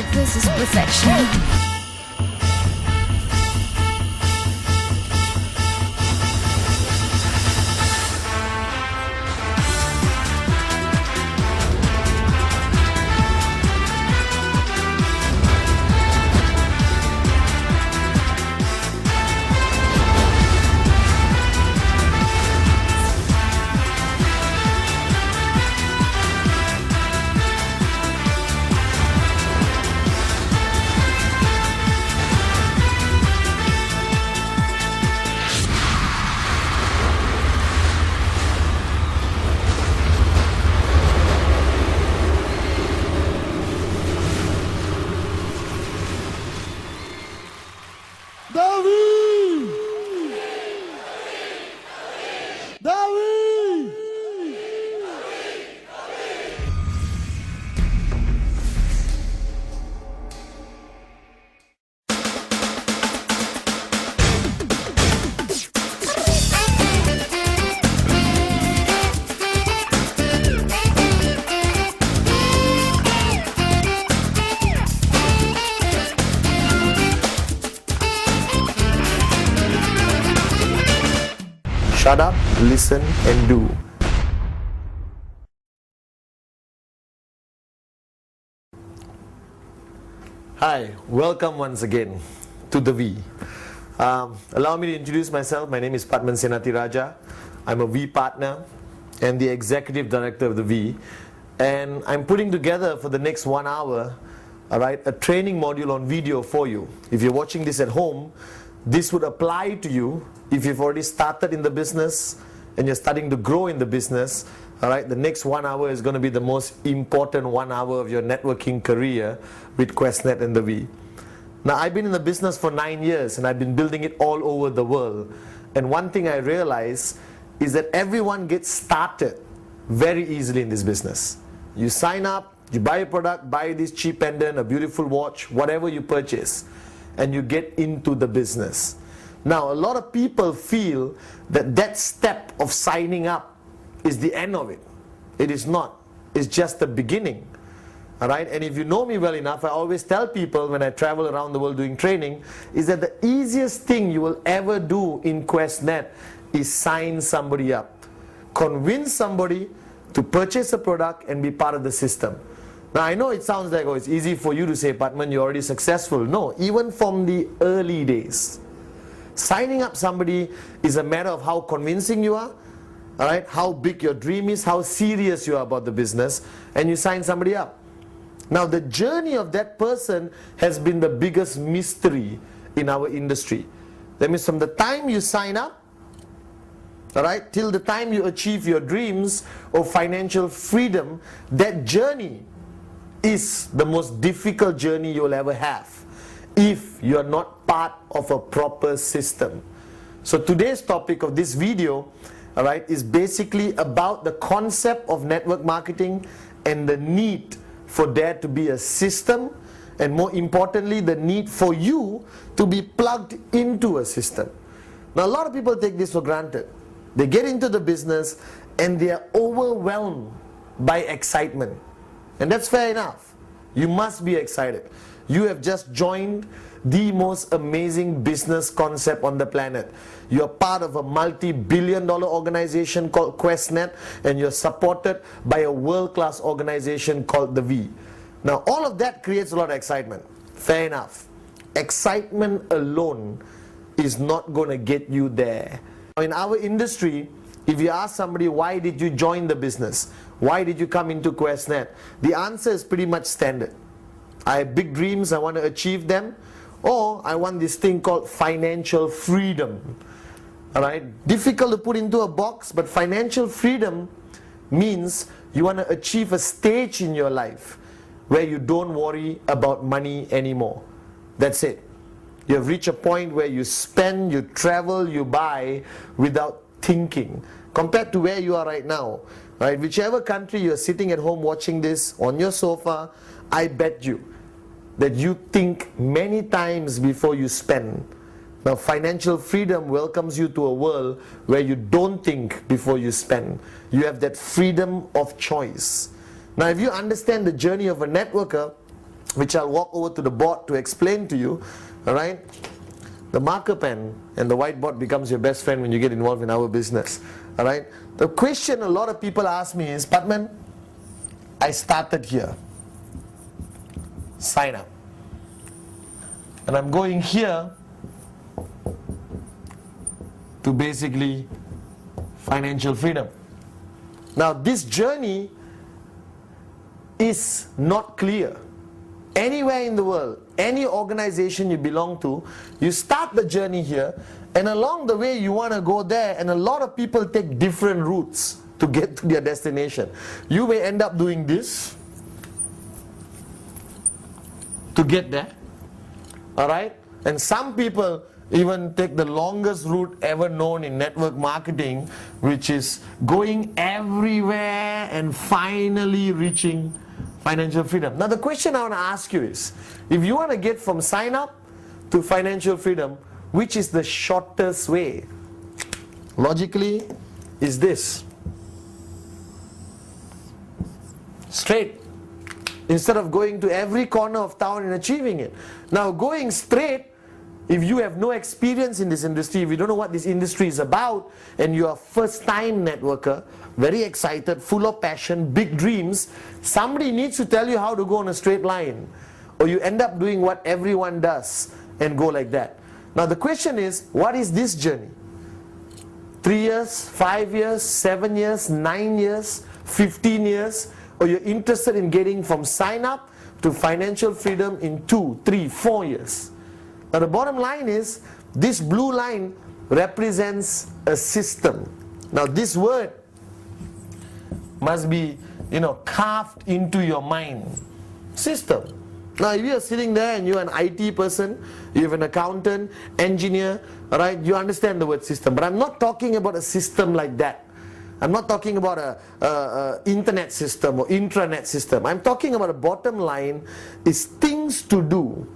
like this is perfection. Shut up, listen and do. Hi, welcome once again to the V. Allow me to introduce myself. My name is Padman Senatiraja. I'm a V partner and the executive director of the V. And I'm putting together for the next 1 hour, a training module on video for you. If you're watching this at home, this would apply to you if you've already started in the business and you're starting to grow in the business. The next 1 hour is going to be the most important 1 hour of your networking career with QNet and the V. Now, I've been in the business for 9 years and I've been building it all over the world. And one thing I realize is that everyone gets started very easily in this business. You sign up, you buy a product, buy this cheap pendant, a beautiful watch, whatever you purchase, and you get into the business. Now, a lot of people feel that that step of signing up is the end of it. It is not. It's just the beginning. And if you know me well enough, I always tell people when I travel around the world doing training, is that the easiest thing you will ever do in QNet is sign somebody up. Convince somebody to purchase a product and be part of the system. Now, I know it sounds like, oh, it's easy for you to say, Padman, you're already successful. No, even from the early days. Signing up somebody is a matter of how convincing you are, how big your dream is, how serious you are about the business, and you sign somebody up. Now, the journey of that person has been the biggest mystery in our industry. That means from the time you sign up, till the time you achieve your dreams of financial freedom, that journey is the most difficult journey you'll ever have if you're not part of a proper system. So today's topic of this video, is basically about the concept of network marketing and the need for there to be a system, and more importantly, the need for you to be plugged into a system. Now, a lot of people take this for granted. They get into the business and they are overwhelmed by excitement. And that's fair enough. You must be excited. You have just joined the most amazing business concept on the planet. You're part of a multi-billion-dollar organization called QNet, and you're supported by a world-class organization called the V. Now, all of that creates a lot of excitement. Fair enough. Excitement alone is not going to get you there. In our industry, if you ask somebody, why did you join the business? Why did you come into QNet? The answer is pretty much standard. I have big dreams, I want to achieve them, or I want this thing called financial freedom. Difficult to put into a box, but financial freedom means you want to achieve a stage in your life where you don't worry about money anymore. That's it. You have reached a point where you spend, you travel, you buy without thinking. Compared to where you are right now, whichever country you're sitting at home watching this on your sofa, I bet you that you think many times before you spend. Now, financial freedom welcomes you to a world where you don't think before you spend. You have that freedom of choice. Now, if you understand the journey of a networker, which I'll walk over to the board to explain to you, alright? The marker pen and the whiteboard becomes your best friend when you get involved in our business, alright? The question a lot of people ask me is, Patman, I started here, sign up, and I'm going here to basically financial freedom. Now this journey is not clear. Anywhere in the world, any organization you belong to, you start the journey here, and along the way you want to go there, and a lot of people take different routes to get to their destination. You may end up doing this to get there, alright? And some people even take the longest route ever known in network marketing, which is going everywhere and finally reaching financial freedom. Now the question I want to ask you is, if you want to get from sign up to financial freedom, which is the shortest way? Logically, is this. Straight. Instead of going to every corner of town and achieving it. Now going straight, if you have no experience in this industry, if you don't know what this industry is about, and you are a first-time networker, very excited, full of passion, big dreams, somebody needs to tell you how to go on a straight line, or you end up doing what everyone does and go like that. Now the question is, what is this journey? 3 years, 5 years, 7 years, 9 years, 15 years, or you're interested in getting from sign up to financial freedom in 2, 3, 4 years? Now the bottom line is, this blue line represents a system. Now this word must be, carved into your mind. System. Now if you're sitting there and you're an IT person, you're an accountant, engineer, alright, you understand the word system. But I'm not talking about a system like that. I'm not talking about a internet system or intranet system. I'm talking about a bottom line is things to do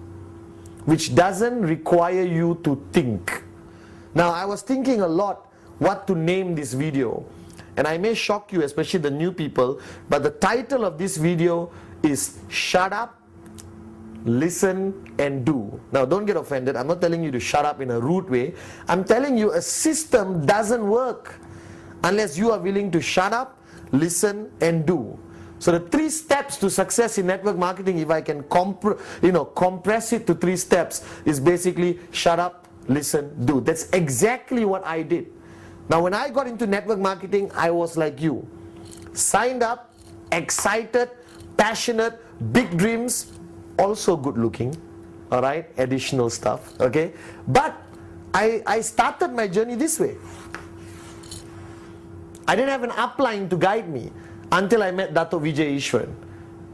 which doesn't require you to think. Now I was thinking a lot what to name this video, and I may shock you, especially the new people, but the title of this video is Shut Up, Listen and Do. Now don't get offended, I'm not telling you to shut up in a rude way. I'm telling you a system doesn't work unless you are willing to shut up, listen and do. So the 3 steps to success in network marketing, if I can compress it to 3 steps, is basically shut up, listen, do. That's exactly what I did. Now when I got into network marketing, I was like you. Signed up, excited, passionate, big dreams, also good looking, alright, additional stuff, okay. But I started my journey this way. I didn't have an upline to guide me until I met Dato Vijay Ishwaran,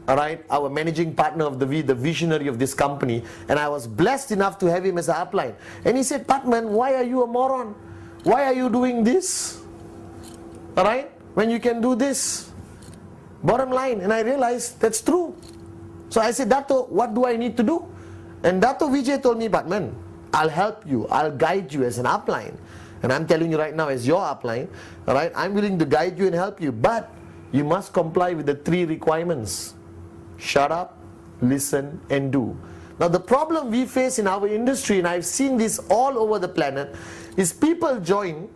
alright, our managing partner of the visionary of this company, and I was blessed enough to have him as an upline. And he said, Patman, why are you a moron? Why are you doing this? Alright, when you can do this. Bottom line, and I realized that's true. So I said, Dato, what do I need to do? And Dato Vijay told me, Patman, I'll help you, I'll guide you as an upline. And I'm telling you right now, as your upline, alright, I'm willing to guide you and help you, but you must comply with the 3 requirements. Shut up, listen and do. Now the problem we face in our industry, and I've seen this all over the planet, is people join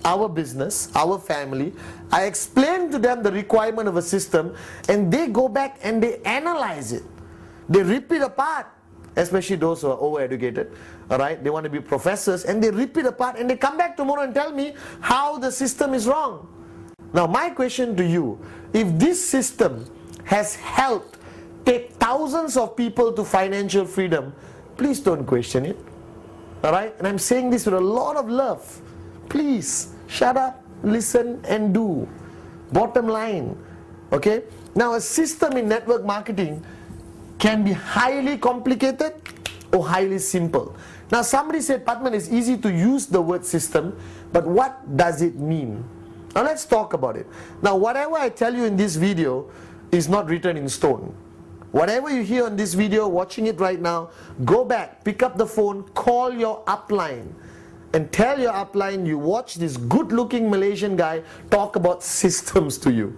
our business, our family, I explain to them the requirement of a system, and they go back and they analyze it. They rip it apart, especially those who are overeducated, alright, they want to be professors, and they rip it apart and they come back tomorrow and tell me how the system is wrong. Now my question to you, if this system has helped take thousands of people to financial freedom, please don't question it, alright, and I'm saying this with a lot of love. Please, shut up, listen and do. Bottom line, okay. Now a system in network marketing can be highly complicated or highly simple. Now somebody said, Patman, it's easy to use the word system, but what does it mean? Now let's talk about it. Now whatever I tell you in this video is not written in stone. Whatever you hear on this video, watching it right now, go back, pick up the phone, call your upline and tell your upline you watch this good looking Malaysian guy talk about systems to you,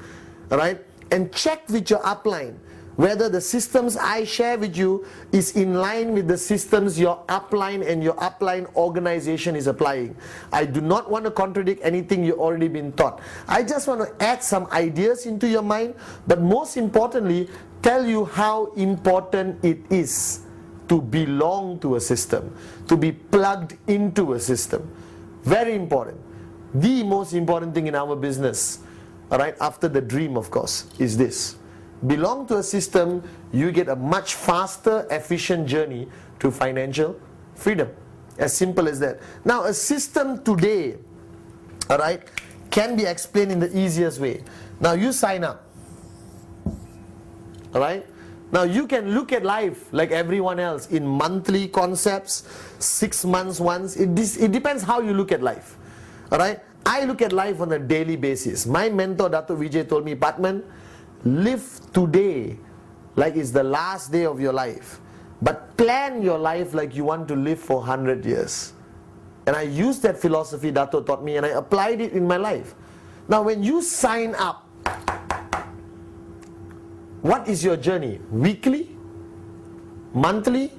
alright? And check with your upline whether the systems I share with you is in line with the systems your upline and your upline organization is applying. I do not want to contradict anything you've already been taught. I just want to add some ideas into your mind, but most importantly, tell you how important it is to belong to a system, to be plugged into a system. Very important. The most important thing in our business, all right, after the dream, of course, is this. Belong to a system, you get a much faster, efficient journey to financial freedom. As simple as that. Now, a system today, all right, can be explained in the easiest way. Now, you sign up, all right? Now, you can look at life like everyone else in monthly concepts, 6 months once. It depends how you look at life, all right? I look at life on a daily basis. My mentor, Dato' Vijay, told me, Patman, live today like it's the last day of your life, but plan your life like you want to live for 100 years. And I used that philosophy Dato' taught me, and I applied it in my life. Now, when you sign up, what is your journey? Weekly? Monthly?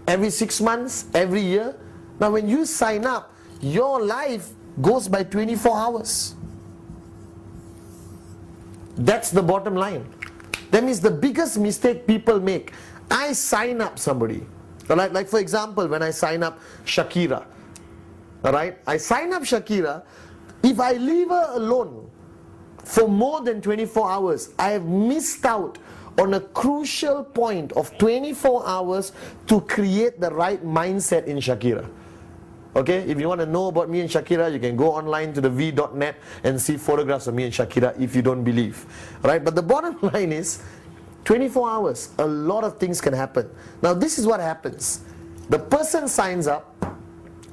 Every 6 months? Every year? Now, when you sign up, your life goes by 24 hours. That's the bottom line. That means the biggest mistake people make. I sign up somebody. Alright, like for example, when I sign up Shakira. Alright, I sign up Shakira. If I leave her alone for more than 24 hours, I have missed out on a crucial point of 24 hours to create the right mindset in Shakira. Okay, if you want to know about me and Shakira, you can go online to the v.net and see photographs of me and Shakira if you don't believe. Right? But the bottom line is, 24 hours, a lot of things can happen. Now this is what happens. The person signs up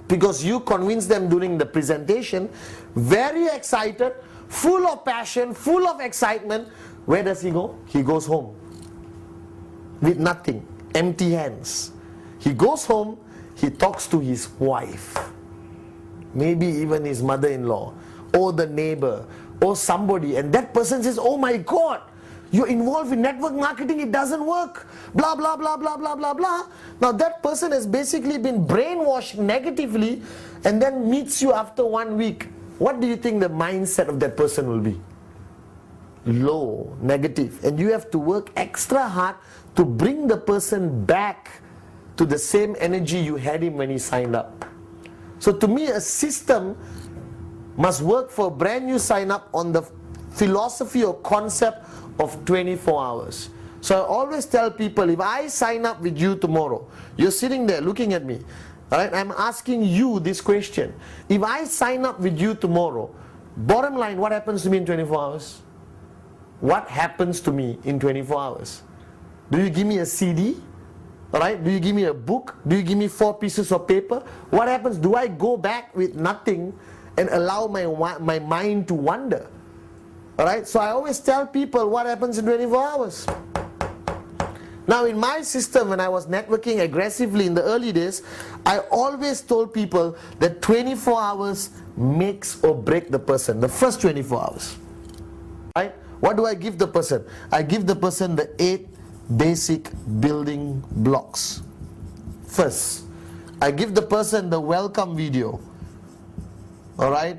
because you convince them during the presentation, very excited, full of passion, full of excitement. Where does he go? He goes home with nothing, empty hands. He goes home. He talks to his wife, maybe even his mother-in-law, or the neighbor, or somebody, and that person says, oh my God, you're involved in network marketing, it doesn't work, blah, blah, blah, blah, blah, blah, blah. Now that person has basically been brainwashed negatively and then meets you after 1 week. What do you think the mindset of that person will be? Low, negative. And you have to work extra hard to bring the person back to the same energy you had him when he signed up. So to me, a system must work for a brand new sign up on the philosophy or concept of 24 hours. So I always tell people, if I sign up with you tomorrow, you're sitting there looking at me, all right, I'm asking you this question. If I sign up with you tomorrow, bottom line, what happens to me in 24 hours? What happens to me in 24 hours? Do you give me a CD? Alright, do you give me a book? Do you give me 4 pieces of paper? What happens? Do I go back with nothing and allow my mind to wander? Alright, so I always tell people what happens in 24 hours. Now in my system, when I was networking aggressively in the early days, I always told people that 24 hours makes or break the person, the first 24 hours. Right? What do I give the person? I give the person the 8 basic building blocks. First, I give the person the welcome video. Alright?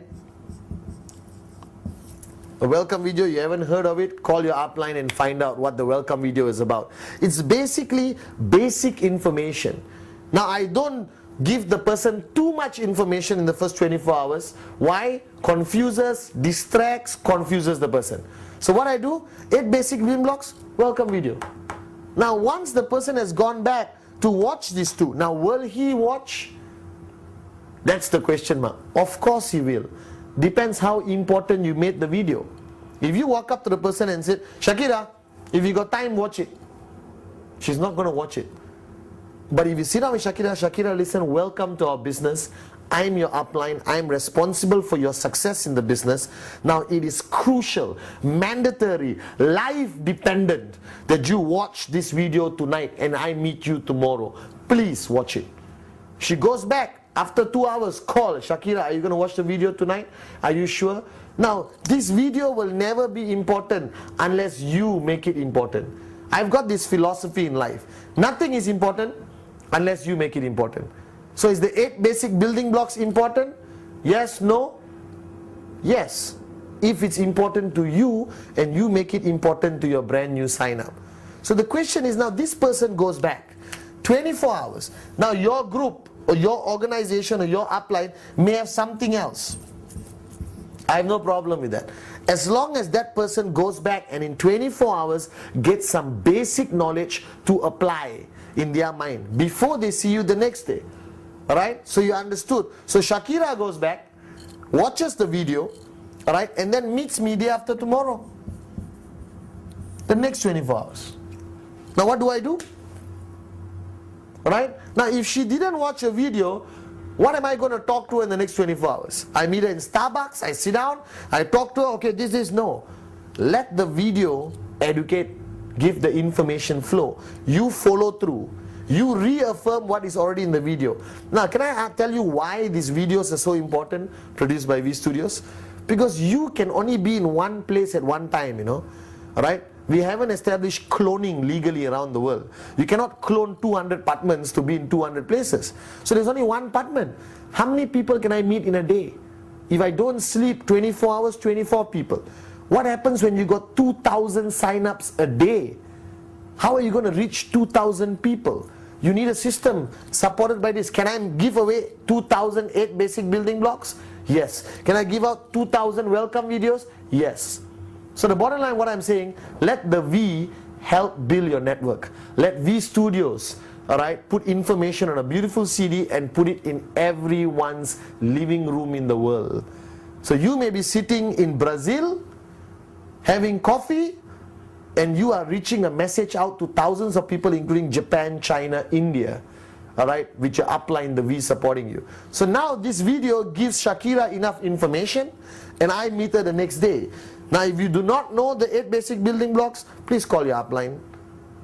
A welcome video, you haven't heard of it? Call your upline and find out what the welcome video is about. It's basically basic information. Now I don't give the person too much information in the first 24 hours. Why? Confuses, distracts, confuses the person. So what I do, 8 basic building blocks, welcome video. Now once the person has gone back to watch these 2, now will he watch? That's the question mark. Of course he will. Depends how important you made the video. If you walk up to the person and say, Shakira, if you got time, watch it. She's not going to watch it. But if you sit down with Shakira, Shakira, listen, welcome to our business. I'm your upline. I'm responsible for your success in the business. Now it is crucial, mandatory, life dependent that you watch this video tonight and I meet you tomorrow. Please watch it. She goes back. After 2 hours, call Shakira, are you going to watch the video tonight? Are you sure? Now, this video will never be important unless you make it important. I've got this philosophy in life. Nothing is important unless you make it important. So is the 8 basic building blocks important? Yes, no? Yes. If it's important to you and you make it important to your brand new sign up. So the question is now, this person goes back 24 hours. Now your group or your organization or your upline may have something else. I have no problem with that. As long as that person goes back and in 24 hours gets some basic knowledge to apply in their mind before they see you the next day. Alright? So you understood. So Shakira goes back, watches the video, alright, and then meets me day after tomorrow. The next 24 hours. Now what do I do? Alright? Now if she didn't watch a video, what am I going to talk to her in the next 24 hours? I meet her in Starbucks, I sit down, I talk to her, okay, this is no. Let the video educate, give the information flow. You follow through. You reaffirm what is already in the video. Now, can I tell you why these videos are so important, produced by V Studios? Because you can only be in one place at one time, you know. Alright? We haven't established cloning legally around the world. You cannot clone 200 Patmans to be in 200 places. So there's only one Patman. How many people can I meet in a day? If I don't sleep 24 hours, 24 people. What happens when you got 2,000 sign-ups a day? How are you going to reach 2,000 people? You need a system supported by this. Can I give away 2,008 basic building blocks? Yes. Can I give out 2,000 welcome videos? Yes. So the bottom line, what I'm saying, let the V help build your network. Let V Studios, alright, put information on a beautiful CD and put it in everyone's living room in the world. So you may be sitting in Brazil, having coffee, and you are reaching a message out to thousands of people, including Japan, China, India, alright, which are upline the V supporting you. So now this video gives Shakira enough information, and I meet her the next day. Now if you do not know the 8 basic building blocks, please call your upline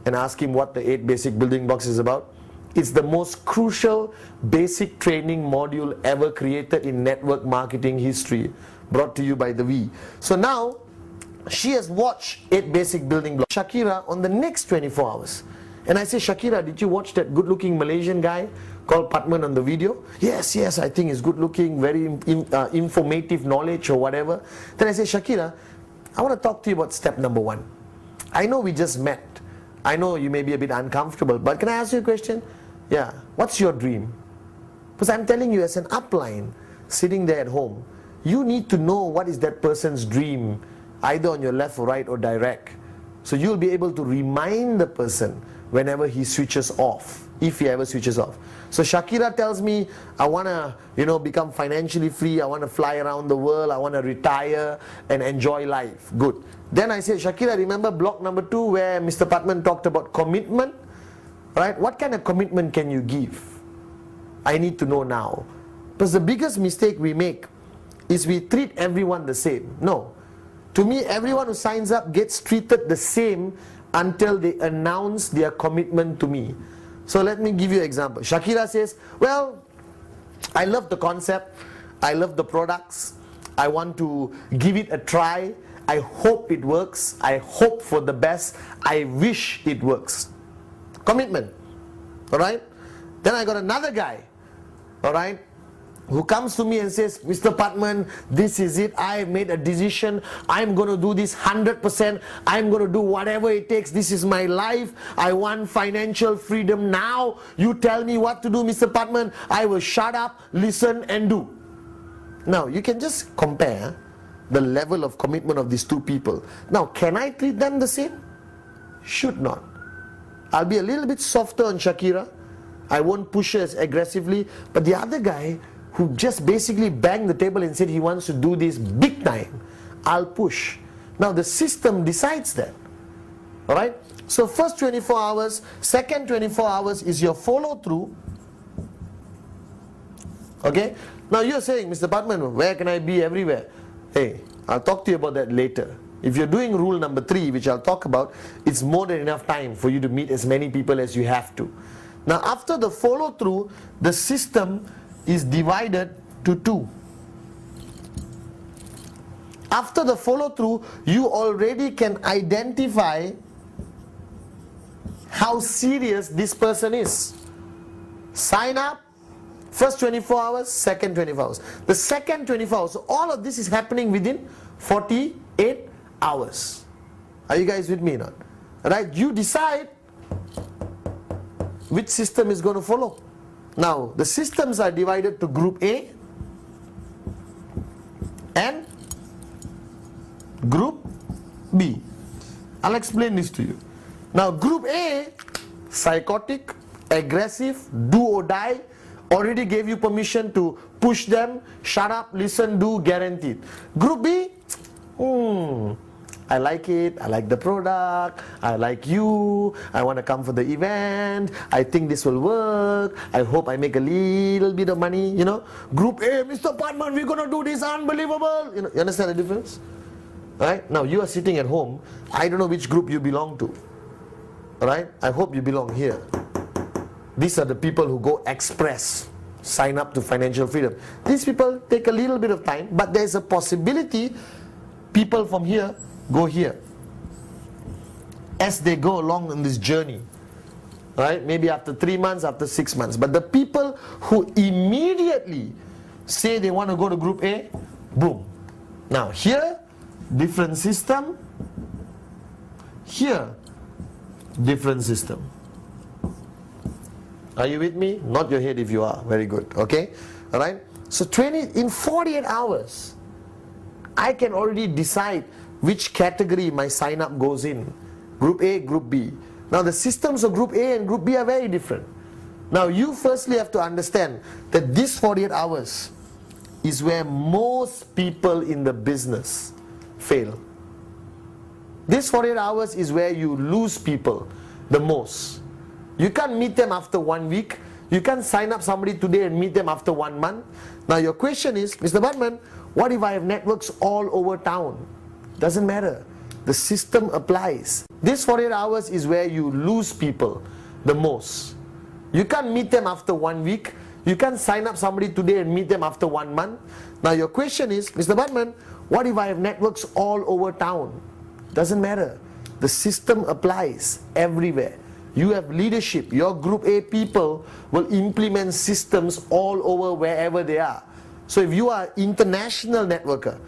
and ask him what the 8 basic building blocks is about. It's the most crucial basic training module ever created in network marketing history, brought to you by the V. So now she has watched 8 basic building blocks. Shakira on the next 24 hours. And I say, Shakira, did you watch that good looking Malaysian guy called Patman on the video? Yes, yes, I think he's good looking, very informative knowledge or whatever. Then I say, Shakira, I want to talk to you about step number 1. I know we just met. I know you may be a bit uncomfortable, but can I ask you a question? Yeah, what's your dream? Because I'm telling you, as an upline sitting there at home, you need to know what is that person's dream, either on your left or right or direct. So you'll be able to remind the person whenever he switches off, if he ever switches off. So Shakira tells me, I want to, become financially free, I want to fly around the world, I want to retire and enjoy life. Good. Then I say, Shakira, remember block number 2 where Mr. Patman talked about commitment? Right? What kind of commitment can you give? I need to know now. Because the biggest mistake we make is we treat everyone the same. No. To me, everyone who signs up gets treated the same until they announce their commitment to me. So let me give you an example. Shakira says, well, I love the concept, I love the products, I want to give it a try, I hope it works, I hope for the best, I wish it works. Commitment. Alright? Then I got another guy, alright, who comes to me and says, Mr. Patman, this is it, I have made a decision, I'm going to do this 100%, I'm going to do whatever it takes, this is my life, I want financial freedom now, you tell me what to do, Mr. Patman, I will shut up, listen and do. Now, you can just compare the level of commitment of these two people. Now, can I treat them the same? Should not. I'll be a little bit softer on Shakira, I won't push her as aggressively, but the other guy, who just basically banged the table and said he wants to do this big time, I'll push. Now the system decides that. Alright? So first 24 hours, second 24 hours is your follow through. Okay? Now you're saying, Mr. Patman, where can I be everywhere? Hey, I'll talk to you about that later. If you're doing rule number 3, which I'll talk about, it's more than enough time for you to meet as many people as you have to. Now after the follow through, the system is divided to 2. After the follow through, you already can identify how serious this person is. Sign up, first 24 hours, second 24 hours. The second 24 hours, so all of this is happening within 48 hours. Are you guys with me now? Right? You decide which system is going to follow. Now, the systems are divided to Group A and Group B. I'll explain this to you. Now, Group A, psychotic, aggressive, do or die, already gave you permission to push them, shut up, listen, do, guaranteed. Group B, I like it, I like the product, I like you, I want to come for the event, I think this will work, I hope I make a little bit of money, you know. Group A, Mr. Padman, we're going to do this, unbelievable. You know, you understand the difference? Right? Now, you are sitting at home, I don't know which group you belong to. Right? I hope you belong here. These are the people who go express, sign up to financial freedom. These people take a little bit of time, but there is a possibility people from here go here as they go along on this journey, right? Maybe after 3 months, after 6 months. But the people who immediately say they want to go to Group A, boom. Now here, different system. Here, different system. Are you with me? Nod your head if you are. Very good. Okay? Alright? So in 48 hours, I can already decide which category my sign up goes in. Group A, Group B. Now the systems of Group A and Group B are very different. Now you firstly have to understand that this 48 hours is where most people in the business fail. This 48 hours is where you lose people the most. You can't meet them after 1 week. You can't sign up somebody today and meet them after 1 month. Now your question is, Mr. Batman, what if I have networks all over town? Doesn't matter. The system applies. This 48 hours is where you lose people the most. You can't meet them after 1 week. You can't sign up somebody today and meet them after 1 month. Now your question is, Mr. Batman, what if I have networks all over town? Doesn't matter. The system applies everywhere. You have leadership. Your Group A people will implement systems all over wherever they are. So if you are an international networker,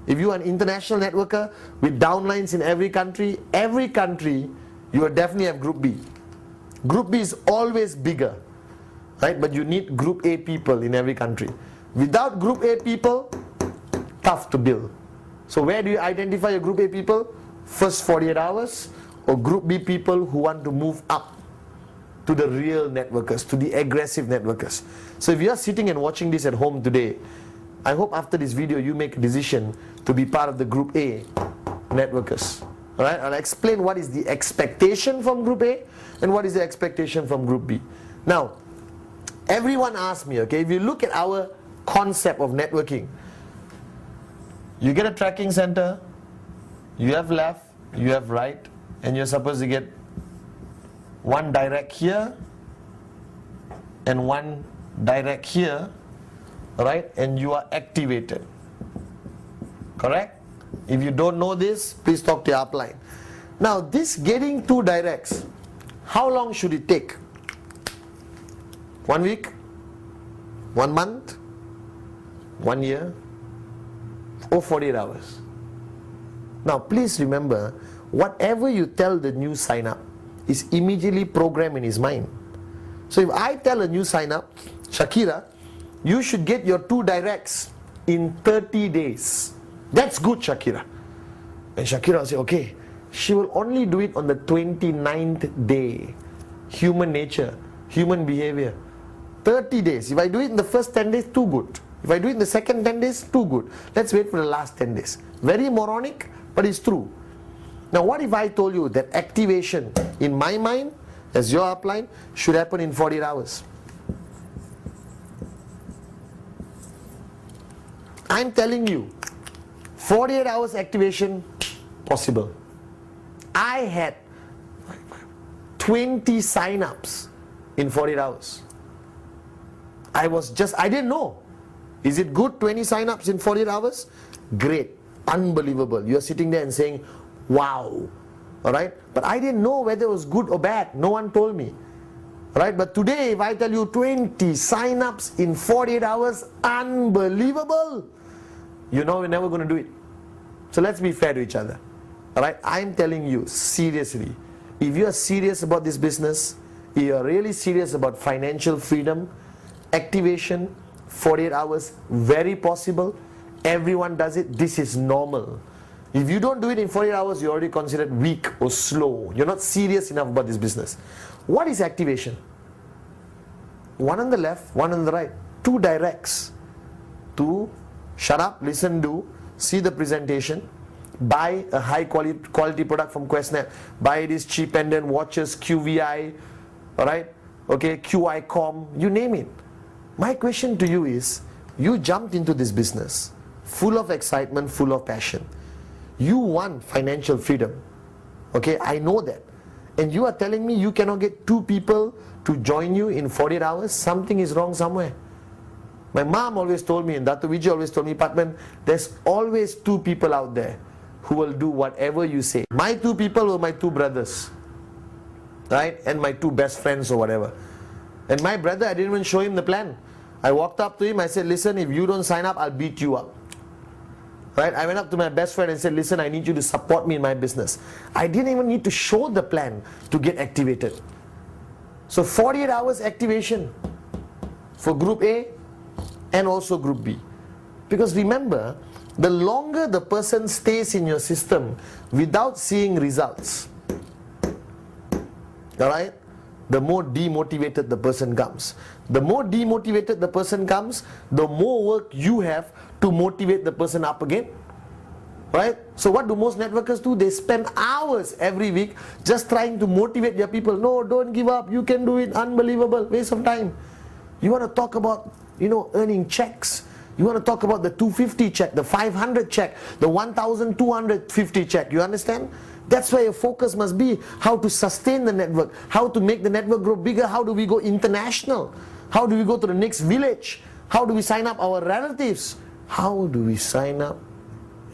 if you are an international networker with downlines in every country, you will definitely have Group B. Group B is always bigger, right? But you need Group A people in every country. Without Group A people, tough to build. So where do you identify your Group A people? First 48 hours, or Group B people who want to move up to the real networkers, to the aggressive networkers. So if you are sitting and watching this at home today, I hope after this video you make a decision to be part of the Group A networkers. Alright, I'll explain what is the expectation from Group A and what is the expectation from Group B. Now, everyone asks me, okay, if you look at our concept of networking, you get a tracking center, you have left, you have right, and you're supposed to get one direct here and one direct here, right? And you are activated. Correct? If you don't know this, please talk to your upline. Now, this getting two directs, how long should it take? 1 week? 1 month? 1 year? Or 48 hours? Now, please remember, whatever you tell the new sign up is immediately programmed in his mind. So if I tell a new sign up, Shakira, you should get your 2 directs in 30 days. That's good, Shakira. And Shakira will say, okay. She will only do it on the 29th day. Human nature, human behavior. 30 days. If I do it in the first 10 days, too good. If I do it in the second 10 days, too good. Let's wait for the last 10 days. Very moronic, but it's true. Now what if I told you that activation in my mind, as your upline, should happen in 48 hours? I'm telling you, 48 hours activation, possible. I had 20 sign-ups in 48 hours. I didn't know. Is it good, 20 sign-ups in 48 hours? Great, unbelievable. You're sitting there and saying, wow, Alright, but I didn't know whether it was good or bad. No one told me. Right, but today if I tell you 20 sign-ups in 48 hours, unbelievable. You know we're never going to do it. So let's be fair to each other. Alright, I'm telling you seriously, if you are serious about this business, if you are really serious about financial freedom, activation, 48 hours, very possible. Everyone does it. This is normal. If you don't do it in 48 hours, you're already considered weak or slow. You're not serious enough about this business. What is activation? One on the left, one on the right. Two directs. To shut up, listen, do, see the presentation, buy a high quality product from QNet, buy these cheap pendant watches, QVI, alright, okay, QI.com, you name it. My question to you is, you jumped into this business full of excitement, full of passion. You want financial freedom. Okay, I know that. And you are telling me you cannot get two people to join you in 48 hours? Something is wrong somewhere. My mom always told me, and Dr. Vijay always told me, Patman, there's always two people out there who will do whatever you say. My two people were my two brothers, right? And my two best friends or whatever. And my brother, I didn't even show him the plan. I walked up to him, I said, listen, if you don't sign up, I'll beat you up. Right? I went up to my best friend and said, listen, I need you to support me in my business. I didn't even need to show the plan to get activated. So 48 hours activation for group A and also group B. Because remember, the longer the person stays in your system without seeing results, alright, the more demotivated the person comes. The more demotivated the person comes, the more work you have to motivate the person up again. Right? So what do most networkers do? They spend hours every week just trying to motivate their people. No, don't give up. You can do it. Unbelievable. Waste of time. You want to talk about, earning checks. You want to talk about the 250 check, the 500 check, the 1,250 check. You understand? That's where your focus must be. How to sustain the network. How to make the network grow bigger. How do we go international? How do we go to the next village? How do we sign up our relatives? How do we sign up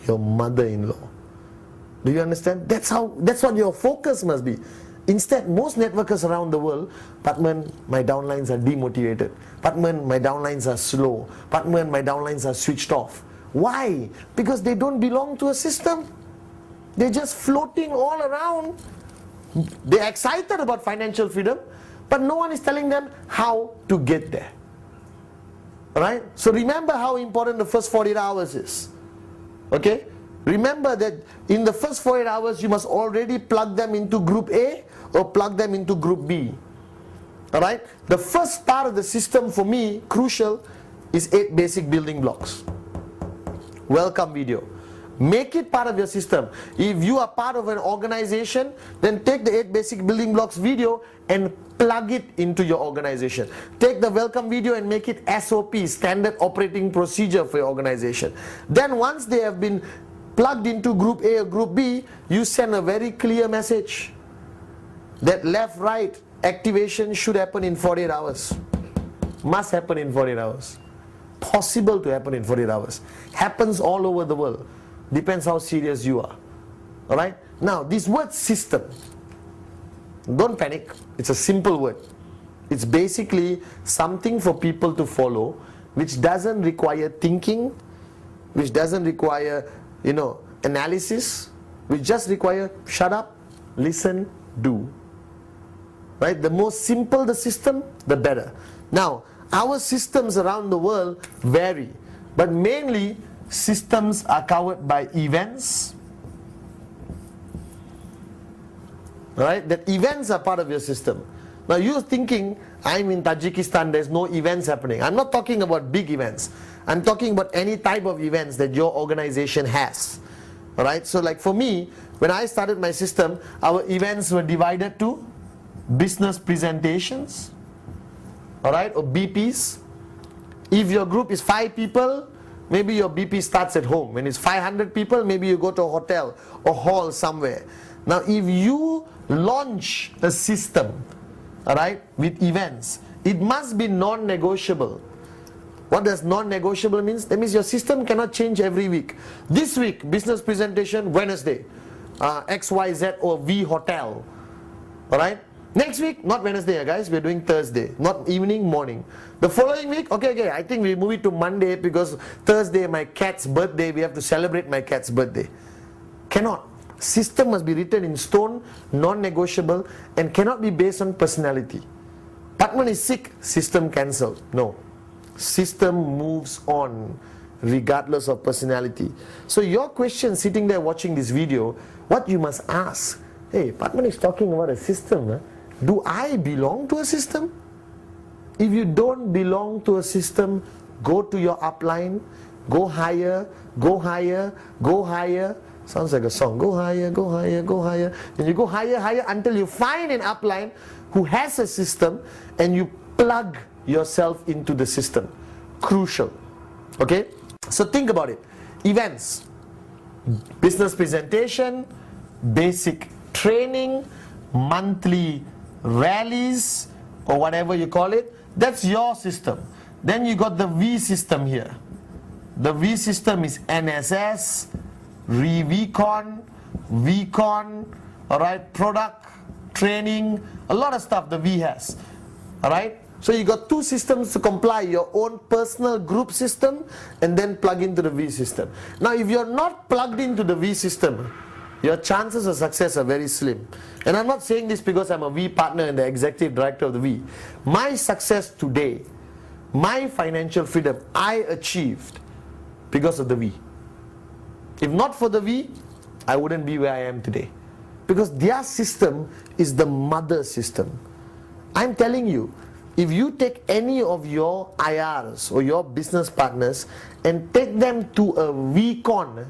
your mother-in-law? Do you understand? That's what your focus must be. Instead, most networkers around the world, Patman, my downlines are demotivated. Patman, my downlines are slow. Patman, my downlines are switched off. Why? Because they don't belong to a system. They're just floating all around. They're excited about financial freedom, but no one is telling them how to get there. Alright? So remember how important the first 48 hours is. Okay? Remember that in the first 48 hours, you must already plug them into group A or plug them into group B. Alright? The first part of the system for me, crucial, is 8 basic building blocks. Welcome video. Make it part of your system. If you are part of an organization, then take the 8 basic building blocks video and plug it into your organization. Take the welcome video and make it SOP, standard operating procedure for your organization. Then once they have been plugged into group A or group B, you send a very clear message that left, right, activation should happen in 48 hours. Must happen in 48 hours. Possible to happen in 48 hours. Happens all over the world. Depends how serious you are. Alright? Now, this word system, don't panic. It's a simple word. It's basically something for people to follow, which doesn't require thinking, which doesn't require, analysis, which just require shut up, listen, do. Right? The more simple the system, the better. Now, our systems around the world vary, but mainly systems are covered by events. Right? That events are part of your system. Now you're thinking, I'm in Tajikistan, there's no events happening. I'm not talking about big events. I'm talking about any type of events that your organization has. Alright? So like for me, when I started my system, our events were divided to business presentations, alright, or BPs. If your group is 5 people, maybe your BP starts at home. When it's 500 people, maybe you go to a hotel or hall somewhere. Now if you launch a system, alright, with events, it must be non-negotiable. What does non-negotiable means? That means your system cannot change every week. This week, business presentation, Wednesday. XYZ or V Hotel. Alright? Next week, not Wednesday, guys, we're doing Thursday. Not evening, morning. The following week, okay, I think we move it to Monday because Thursday, my cat's birthday, we have to celebrate my cat's birthday. Cannot. System must be written in stone, non-negotiable, and cannot be based on personality. Patman is sick, system cancelled. No. System moves on regardless of personality. So your question sitting there watching this video, what you must ask, hey, Patman is talking about a system. Huh? Do I belong to a system? If you don't belong to a system, go to your upline, go higher, go higher, go higher. Sounds like a song. Go higher, go higher, go higher. And you go higher, higher until you find an upline who has a system and you plug yourself into the system. Crucial. Okay? So think about it. Events, business presentation, basic training, monthly rallies, or whatever you call it. That's your system. Then you got the V system here. The V system is NSS, VCon, VCon, alright, product, training, a lot of stuff the V has. Alright? So you got two systems to comply, your own personal group system and then plug into the V system. Now if you're not plugged into the V system, your chances of success are very slim. And I'm not saying this because I'm a V partner and the executive director of the V. My success today, my financial freedom, I achieved because of the V. If not for the V, I wouldn't be where I am today. Because their system is the mother system. I'm telling you, if you take any of your IRs or your business partners and take them to a VCon,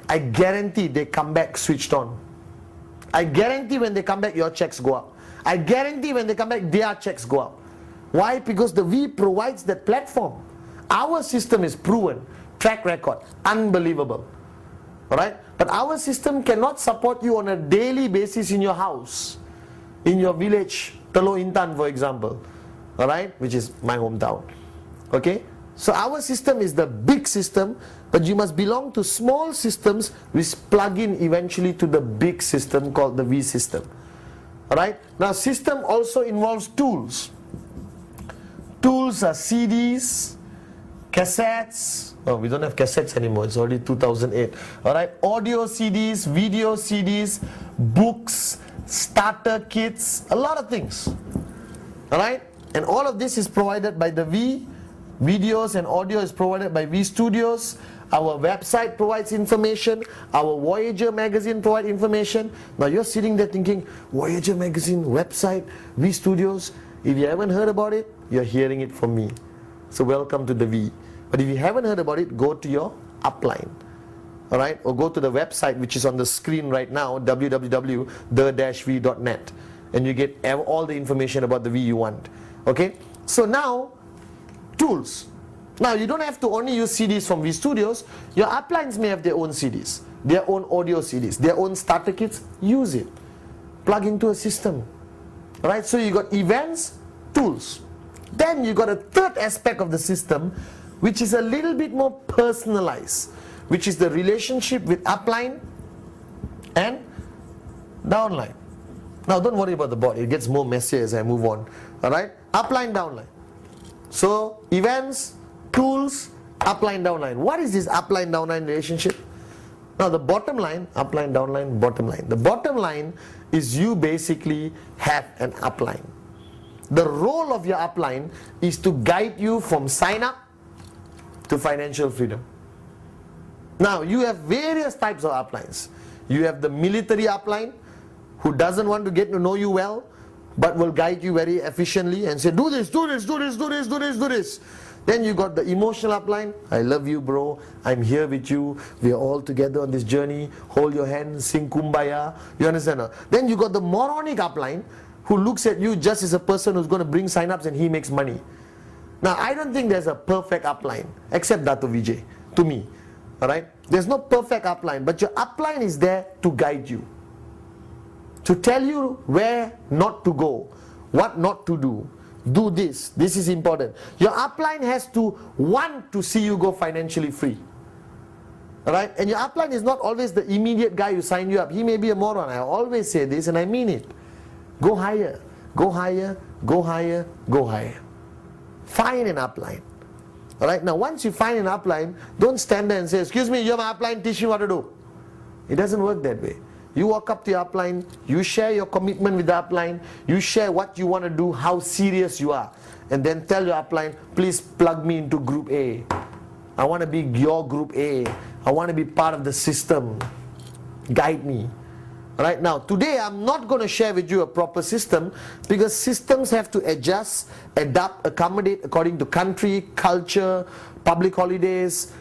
I guarantee they come back switched on. I guarantee when they come back, your checks go up. I guarantee when they come back, their checks go up. Why? Because the V provides that platform. Our system is proven, track record, unbelievable. Alright? But our system cannot support you on a daily basis in your house, in your village, Telok Intan for example, alright, which is my hometown. Okay? So our system is the big system, but you must belong to small systems which plug in eventually to the big system called the V system. Alright? Now system also involves tools. Tools are CDs, cassettes. Oh, we don't have cassettes anymore, it's already 2008. Alright? Audio CDs, video CDs, books, starter kits, a lot of things. Alright? And all of this is provided by the V. Videos and audio is provided by V Studios. Our website provides information. Our Voyager magazine provides information. Now you're sitting there thinking, Voyager magazine, website, V Studios. If you haven't heard about it, you're hearing it from me. So welcome to the V. But if you haven't heard about it, go to your upline. Alright? Or go to the website which is on the screen right now, www.the-v.net. And you get all the information about the V you want. Okay? So now, tools. Now you don't have to only use CDs from V Studios. Your uplines may have their own CDs, their own audio CDs, their own starter kits. Use it. Plug into a system. Right? So you got events, tools. Then you got a third aspect of the system which is a little bit more personalized, which is the relationship with upline and downline. Now don't worry about the board, it gets more messy as I move on. Alright? Upline, downline. So events, tools, upline, downline. What is this upline, downline relationship? Now the bottom line, upline, downline, bottom line. The bottom line is you basically have an upline. The role of your upline is to guide you from sign up to financial freedom. Now you have various types of uplines. You have the military upline who doesn't want to get to know you well, but will guide you very efficiently and say, do this, do this, do this, do this, do this, do this. Then you got the emotional upline. I love you, bro. I'm here with you. We are all together on this journey. Hold your hand, sing kumbaya. You understand? Then you got the moronic upline who looks at you just as a person who's going to bring sign-ups and he makes money. Now, I don't think there's a perfect upline, except Dato Vijay, to me. Alright? There's no perfect upline, but your upline is there to guide you. To tell you where not to go, what not to do. Do this. This is important. Your upline has to want to see you go financially free. Alright, and your upline is not always the immediate guy who signed you up. He may be a moron. I always say this and I mean it. Go higher, go higher, go higher, go higher. Find an upline. Alright, now once you find an upline, don't stand there and say, excuse me, you're my upline, teach me what to do. It doesn't work that way. You walk up to your upline, you share your commitment with the upline, you share what you want to do, how serious you are, and then tell your upline, please plug me into group A. I want to be your group A. I want to be part of the system. Guide me. Right now, today I'm not going to share with you a proper system because systems have to adjust, adapt, accommodate according to country, culture, public holidays,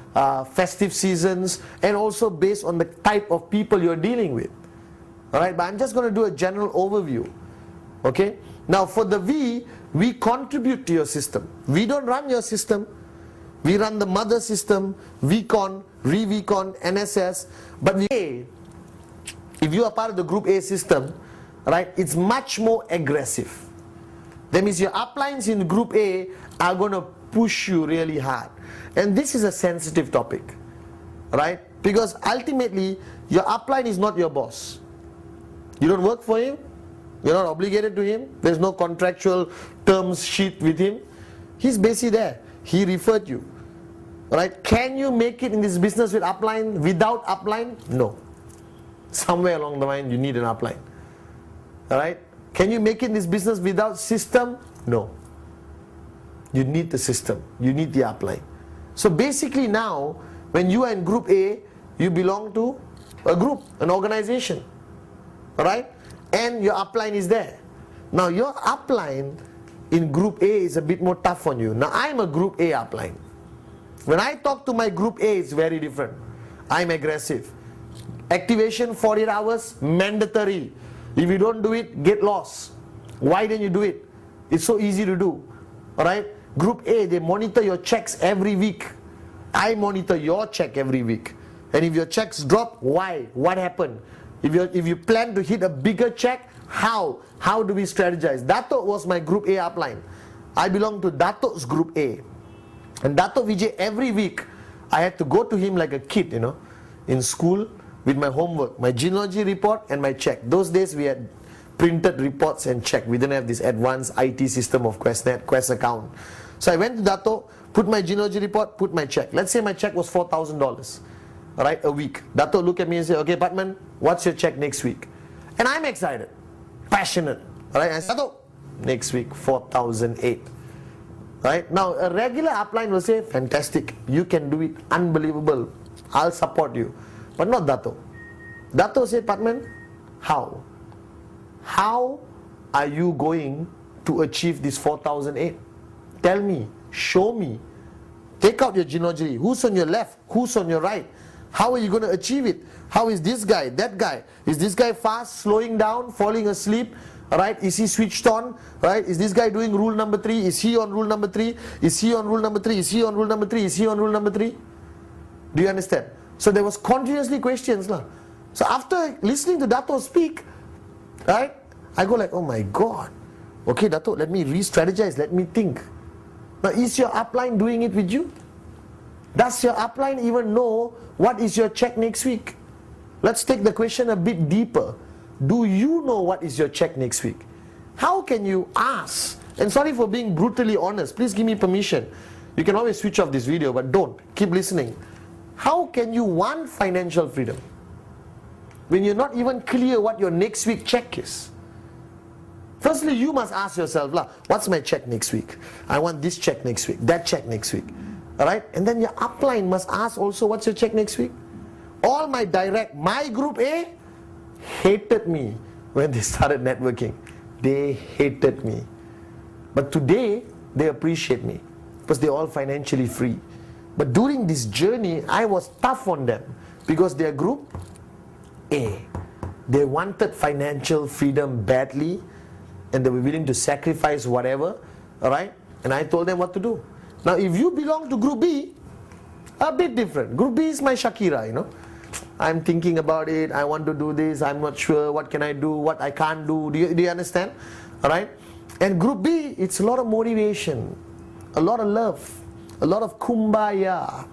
festive seasons, and also based on the type of people you're dealing with. Alright, but I'm just going to do a general overview. Okay? Now for the V, we contribute to your system. We don't run your system. We run the mother system, VCon, ReVCon, NSS, but if you are part of the group A system, right, it's much more aggressive. That means your uplines in group A are going to push you really hard. And this is a sensitive topic, right? Because ultimately, your upline is not your boss. You don't work for him. You're not obligated to him. There's no contractual terms sheet with him. He's basically there. He referred you. Right? Can you make it in this business with upline, without upline? No. Somewhere along the line, you need an upline. Alright? Can you make it in this business without system? No. You need the system. You need the upline. So basically now, when you are in group A, you belong to a group, an organization. Alright? And your upline is there. Now your upline in group A is a bit more tough on you. Now I'm a group A upline. When I talk to my group A, it's very different. I'm aggressive. Activation 48 hours, mandatory. If you don't do it, get lost. Why don't you do it? It's so easy to do. Alright? Group A, they monitor your checks every week. I monitor your check every week. And if your checks drop, why? What happened? If you plan to hit a bigger check, how? How do we strategize? Dato was my group A upline. I belong to Dato's group A. And Dato Vijay, every week, I had to go to him like a kid, in school with my homework, my genealogy report and my check. Those days we had printed reports and check. We didn't have this advanced IT system of QNet, Quest account. So I went to Dato, put my genealogy report, put my check. Let's say my check was $4,000, right, a week. Dato look at me and say, okay, Patman, what's your check next week? And I'm excited, passionate. Right? I said, Dato, next week, 4,008. Right? Now, a regular upline will say, fantastic, you can do it, unbelievable, I'll support you. But not Dato. Dato said, Patman, how? How are you going to achieve this 4,008? Tell me, show me. Take out your genealogy. Who's on your left? Who's on your right? How are you going to achieve it? How is this guy, that guy? Is this guy fast, slowing down, falling asleep? Right? Is he switched on? Right? Is this guy doing rule number 3? Is he on rule number 3? Is he on rule number 3? Is he on rule number 3? Is he on rule number 3? Do you understand? So there was continuously questions. So after listening to Dato speak, right, I go like, oh my God. Okay, Dato, let me re-strategize, let me think. Now, is your upline doing it with you? Does your upline even know what is your check next week? Let's take the question a bit deeper. Do you know what is your check next week? How can you ask? And sorry for being brutally honest. Please give me permission. You can always switch off this video, but don't. Keep listening. How can you want financial freedom when you're not even clear what your next week check is? Firstly, you must ask yourself, what's my check next week? I want this check next week, that check next week. Alright? And then your upline must ask also, what's your check next week? All my group A hated me when they started networking. They hated me. But today, they appreciate me because they're all financially free. But during this journey, I was tough on them because their group A, they wanted financial freedom badly and they were willing to sacrifice whatever, alright? And I told them what to do. Now, if you belong to group B, a bit different. Group B is my Shakira, I'm thinking about it, I want to do this, I'm not sure, what can I do, what I can't do, do you understand? Alright? And group B, it's a lot of motivation, a lot of love, a lot of kumbaya.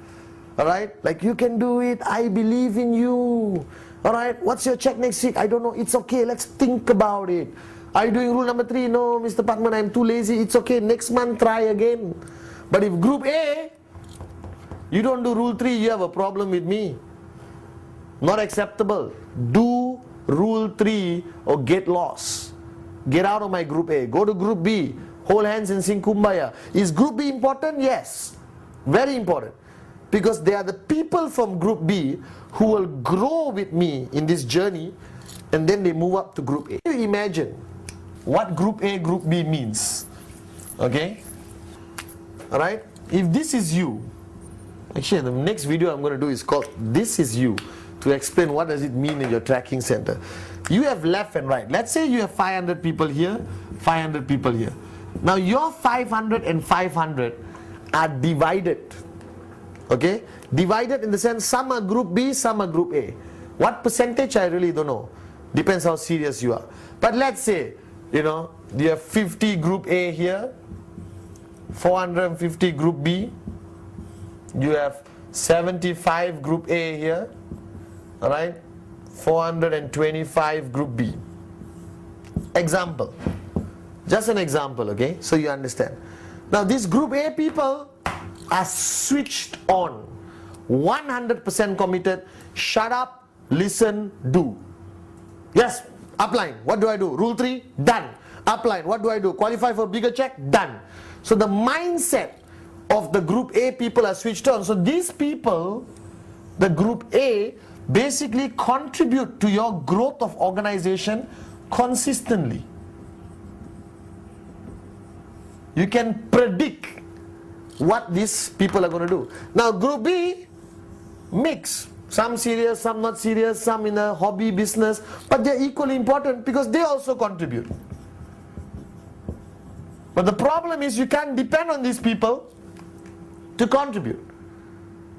Alright, like you can do it, I believe in you. Alright, what's your check next week? I don't know, it's okay, let's think about it. Are you doing rule number 3? No, Mr. Patman, I'm too lazy. It's okay, next month try again. But if group A, you don't do rule 3, you have a problem with me. Not acceptable. Do rule 3 or get lost. Get out of my group A. Go to group B. Hold hands and sing Kumbaya. Is group B important? Yes. Very important. Because they are the people from group B who will grow with me in this journey, and then they move up to group A. Can you imagine what group A, group B means? Okay? Alright? If this is you, actually the next video I'm going to do is called This Is You, to explain what does it mean in your tracking center. You have left and right. Let's say you have 500 people here, 500 people here. Now your 500 and 500 are divided. Okay? Divided in the sense some are group B, some are group A. What percentage I really don't know. Depends how serious you are. But let's say, you know, you have 50 group A here, 450 group B, you have 75 group A here, alright, 425 group B. Example. Just an example, okay? So you understand. Now these group A people are switched on, 100% committed. Shut up, listen, do. Yes, upline, what do I do? Rule 3, done. Upline, what do I do? Qualify for bigger check, done. So the mindset of the group A people are switched on. So these people, the group A, basically contribute to your growth of organization consistently. You can predict what these people are going to do. Now group B, mix. Some serious, some not serious, some in a hobby business, but they're equally important because they also contribute. But the problem is you can't depend on these people to contribute.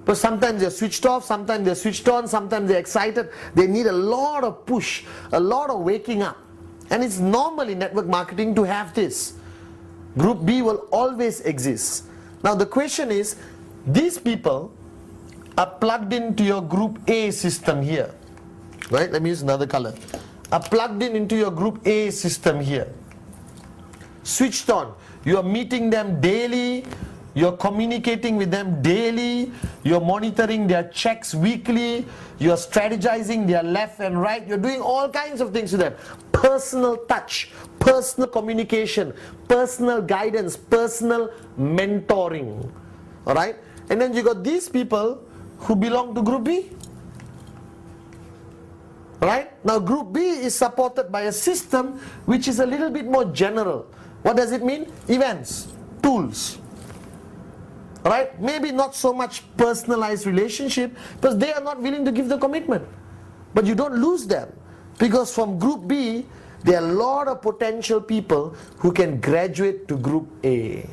Because sometimes they're switched off, sometimes they're switched on, sometimes they're excited. They need a lot of push, a lot of waking up. And it's normal in network marketing to have this. Group B will always exist. Now the question is, these people are plugged into your group A system here. Right? Let me use another color. Are plugged into your group A system here. Switched on. You are meeting them daily. You're communicating with them daily. You're monitoring their checks weekly. You're strategizing their left and right. You're doing all kinds of things with them. Personal touch, personal communication, personal guidance, personal mentoring. Alright? And then you got these people who belong to group B. Alright? Now group B is supported by a system which is a little bit more general. What does it mean? Events, tools. Right? Maybe not so much personalized relationship because they are not willing to give the commitment. But you don't lose them because from group B there are a lot of potential people who can graduate to group A.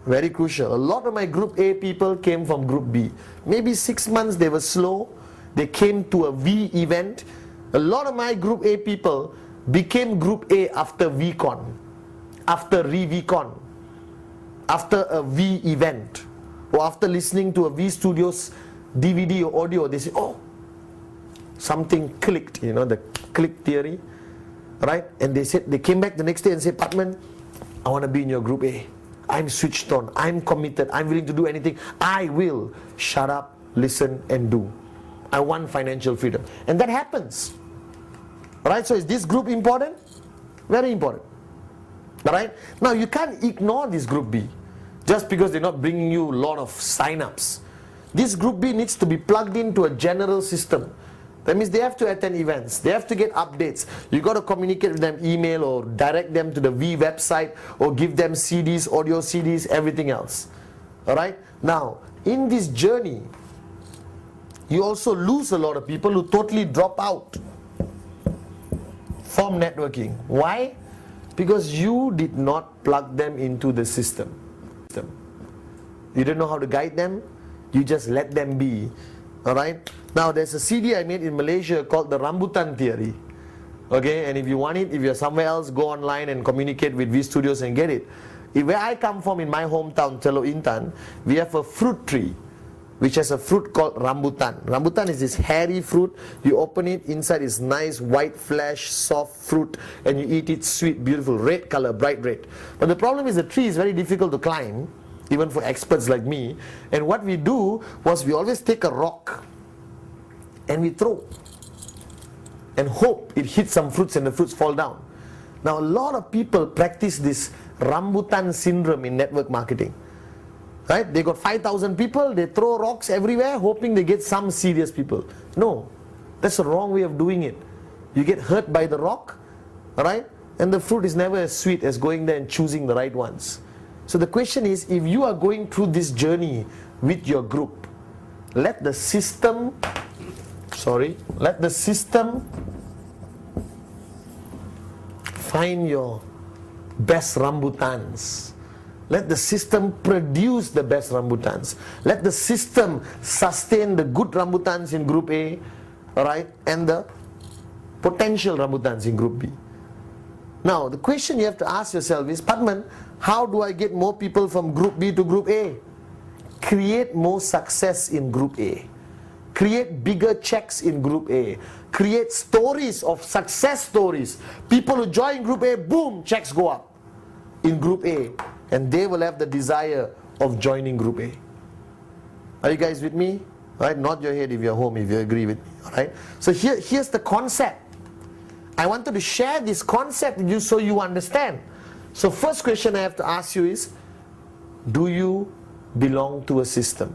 Very crucial. A lot of my group A people came from group B. Maybe 6 months they were slow. They came to a V event. A lot of my group A people became group A after VCon, after ReVCon, after a V event, or after listening to a V Studios DVD or audio. They say, oh, something clicked, you know, the click theory, right? And they said, they came back the next day and said, Patman, I want to be in your group A. I'm switched on, I'm committed, I'm willing to do anything. I will shut up, listen and do. I want financial freedom. And that happens. Alright, so is this group important? Very important. Alright, now you can't ignore this group B just because they're not bringing you a lot of sign-ups. This group B needs to be plugged into a general system. That means they have to attend events, they have to get updates. You got to communicate with them, email or direct them to the V website or give them CDs, audio CDs, everything else. Alright, now in this journey you also lose a lot of people who totally drop out from networking. Why? Because you did not plug them into the system. You didn't know how to guide them, you just let them be. Alright? Now there's a CD I made in Malaysia called the Rambutan Theory. Okay, and if you want it, if you're somewhere else, go online and communicate with V Studios and get it. Where I come from in my hometown, Teluk Intan, we have a fruit tree. which has a fruit called rambutan. Rambutan is this hairy fruit. You open it, inside is nice white flesh, soft fruit, and you eat it sweet, beautiful, red color, bright red. But the problem is the tree is very difficult to climb, even for experts like me. And what we do was we always take a rock and we throw and hope it hits some fruits and the fruits fall down. Now a lot of people practice this rambutan syndrome in network marketing. Right? They got 5,000 people, they throw rocks everywhere hoping they get some serious people. No, that's the wrong way of doing it. You get hurt by the rock, right? And the fruit is never as sweet as going there and choosing the right ones. So the question is, if you are going through this journey with your group, let the system find your best rambutans. Let the system produce the best rambutans. Let the system sustain the good rambutans in group A, alright, and the potential rambutans in group B. Now, the question you have to ask yourself is, Padman, how do I get more people from group B to group A? Create more success in group A. Create bigger checks in group A. Create stories of success stories. People who join group A, boom, checks go up in group A. And they will have the desire of joining group A. Are you guys with me? Right? Nod your head if you're home, if you agree with me. Alright? So here's the concept. I wanted to share this concept with you so you understand. So first question I have to ask you is, do you belong to a system?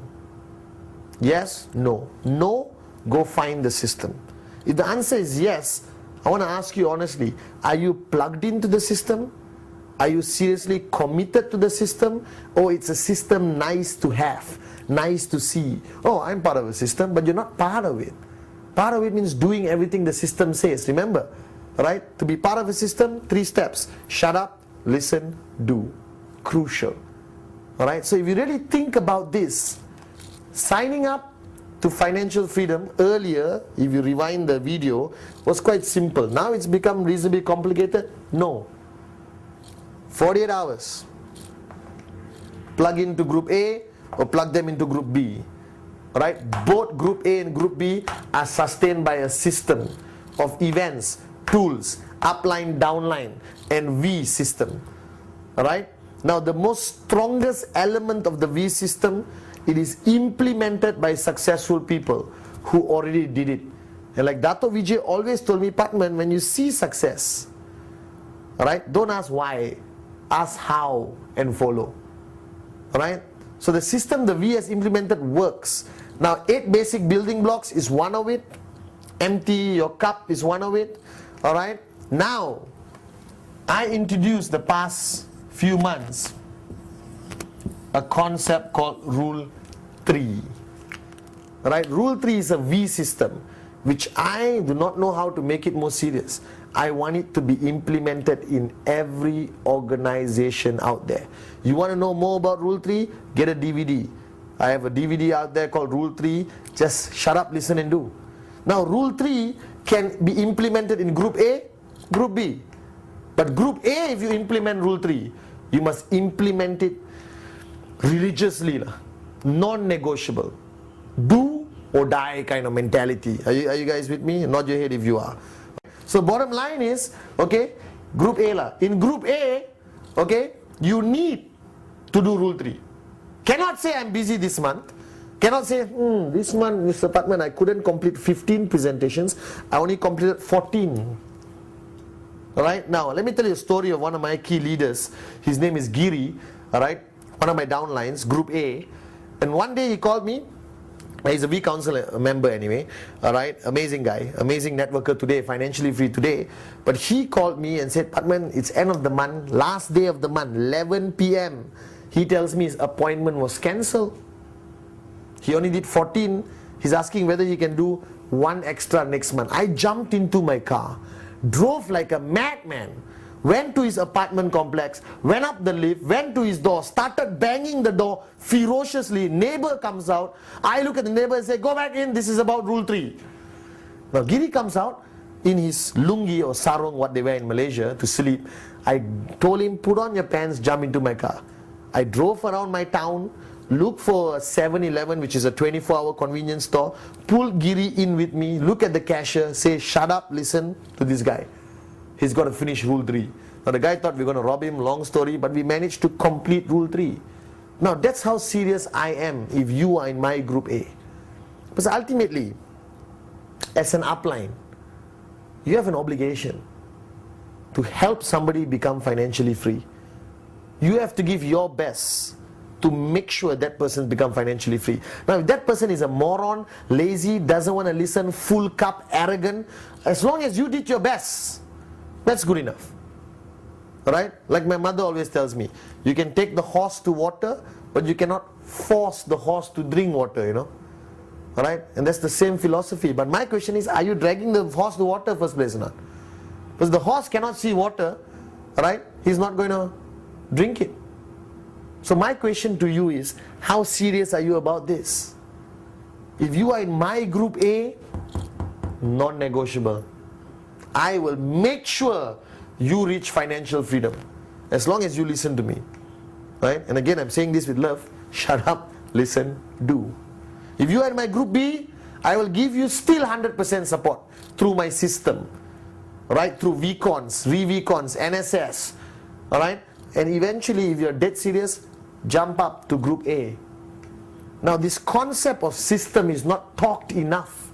Yes? No? No? Go find the system. If the answer is yes, I want to ask you honestly, are you plugged into the system? Are you seriously committed to the system? Or it's a system nice to have, nice to see? Oh, I'm part of a system, but you're not part of it. Part of it means doing everything the system says. Remember, right? To be part of a system, 3 steps. Shut up, listen, do. Crucial. Alright, so if you really think about this, signing up to financial freedom earlier, if you rewind the video, was quite simple. Now it's become reasonably complicated? No. 48 hours. Plug into group A or plug them into group B. Right? Both group A and group B are sustained by a system of events, tools, upline, downline, and V system. Alright? Now the most strongest element of the V system, it is implemented by successful people who already did it. And like Dato Vijay always told me, Padman, when you see success, alright, don't ask why, ask how and follow. Alright? So the system the V has implemented works. Now 8 basic building blocks is one of it. Empty your cup is one of it. Alright? Now, I introduced the past few months a concept called Rule 3. Right? Rule 3 is a V system, which I do not know how to make it more serious. I want it to be implemented in every organization out there. You want to know more about Rule 3? Get a DVD. I have a DVD out there called Rule 3. Just shut up, listen and do. Now Rule 3 can be implemented in Group A, Group B. But Group A, if you implement Rule 3, you must implement it religiously, non-negotiable. Do or die kind of mentality. Are you guys with me? Nod your head if you are. So bottom line is, okay, Group A in Group A, okay, you need to do Rule 3. Cannot say I'm busy this month. Cannot say, this month, Mr. Padman, I couldn't complete 15 presentations. I only completed 14. Alright, now let me tell you a story of one of my key leaders. His name is Giri, alright, one of my downlines, Group A. And one day he called me. He's a V Council member anyway, alright, amazing guy, amazing networker today, financially free today. But he called me and said, Padman, it's end of the month, last day of the month, 11 p.m. He tells me his appointment was cancelled. He only did 14. He's asking whether he can do 1 extra next month. I jumped into my car, drove like a madman, went to his apartment complex, went up the lift, went to his door, started banging the door ferociously. Neighbor comes out. I look at the neighbor and say, go back in, this is about Rule 3. Now Giri comes out in his lungi or sarong, what they wear in Malaysia, to sleep. I told him, put on your pants, jump into my car. I drove around my town, look for a 7-Eleven, which is a 24-hour convenience store, pull Giri in with me, look at the cashier, say, shut up, listen to this guy. He's got to finish rule 3. Now the guy thought we were going to rob him, long story, but we managed to complete rule 3. Now that's how serious I am if you are in my group A. Because ultimately, as an upline, you have an obligation to help somebody become financially free. You have to give your best to make sure that person becomes financially free. Now if that person is a moron, lazy, doesn't want to listen, full cup, arrogant, as long as you did your best, that's good enough. Right? Like my mother always tells me, you can take the horse to water, but you cannot force the horse to drink water, you know. Alright? And that's the same philosophy. But my question is, are you dragging the horse to water first place or not? Because the horse cannot see water, right? He's not going to drink it. So my question to you is, how serious are you about this? If you are in my group A, non-negotiable. I will make sure you reach financial freedom, as long as you listen to me. Right? And again, I'm saying this with love. Shut up, listen, do. If you are in my group B, I will give you still 100% support through my system. Right? Through VCons, ReVCons, NSS. Alright? And eventually, if you're dead serious, jump up to group A. Now this concept of system is not talked enough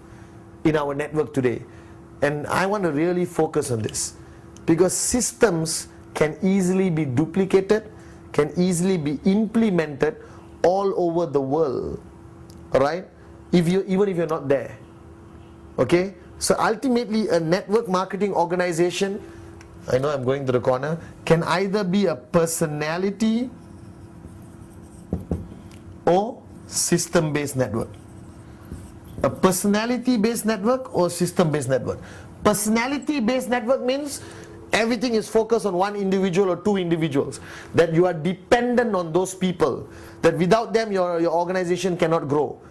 in our network today. And I want to really focus on this. Because systems can easily be duplicated, can easily be implemented all over the world. Alright? Even if you're not there. Okay? So ultimately a network marketing organization, I know I'm going to the corner, can either be a personality or system-based network. A personality-based network or system-based network. Personality-based network means everything is focused on one individual or two individuals. That you are dependent on those people. That without them your organization cannot grow.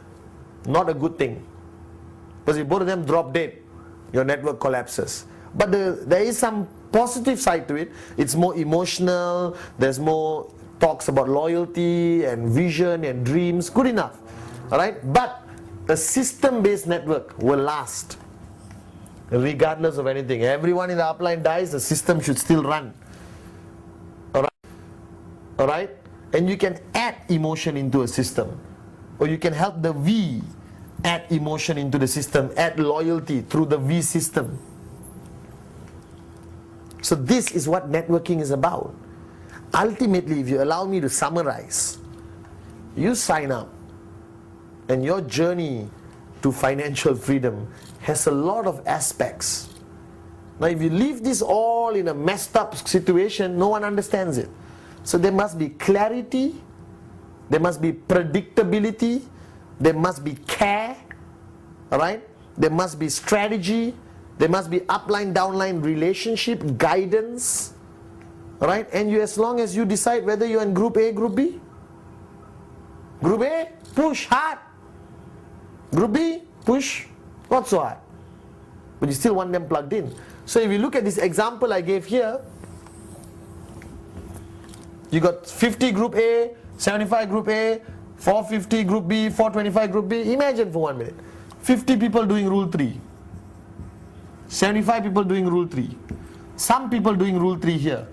Not a good thing. Because if both of them drop dead, your network collapses. But there is some positive side to it. It's more emotional. There's more talks about loyalty and vision and dreams. Good enough. Alright? But a system-based network will last. Regardless of anything. Everyone in the upline dies, the system should still run. Alright? Alright? And you can add emotion into a system. Or you can help the V add emotion into the system, add loyalty through the V system. So this is what networking is about. Ultimately, if you allow me to summarize, you sign up and your journey to financial freedom has a lot of aspects. Now if you leave this all in a messed up situation, no one understands it. So there must be clarity, there must be predictability, there must be care, alright? There must be strategy, there must be upline, downline relationship, guidance, alright? And you, as long as you decide whether you're in group A, group B. Group A, push hard. Group B, push not so hard. But you still want them plugged in. So if you look at this example I gave here, you got 50 group A, 75 group A, 450 group B, 425 group B. Imagine for 1 minute. 50 people doing rule 3. 75 people doing rule 3. Some people doing rule 3 here.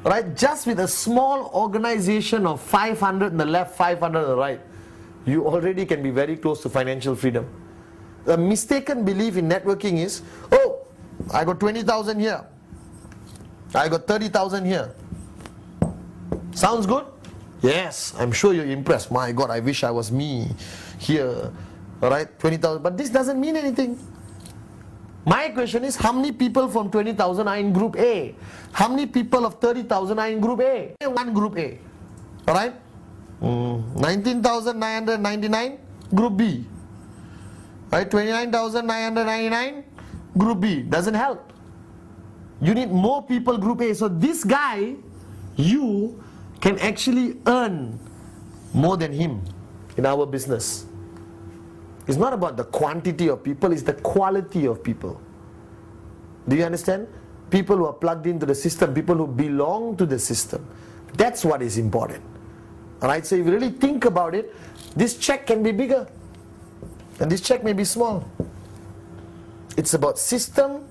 Right? Just with a small organization of 500 on the left, 500 on the right, you already can be very close to financial freedom. The mistaken belief in networking is, oh, I got 20,000 here. I got 30,000 here. Sounds good? Yes, I'm sure you're impressed. My God, I wish I was me here. Alright, 20,000. But this doesn't mean anything. My question is, how many people from 20,000 are in group A? How many people of 30,000 are in group A? One group A. Alright? 19,999, group B. Right? 29,999, group B. Doesn't help. You need more people group A. So this guy, you can actually earn more than him in our business. It's not about the quantity of people, it's the quality of people. Do you understand? People who are plugged into the system, people who belong to the system. That's what is important. Alright, so if you really think about it, this check can be bigger and this check may be small. It's about system,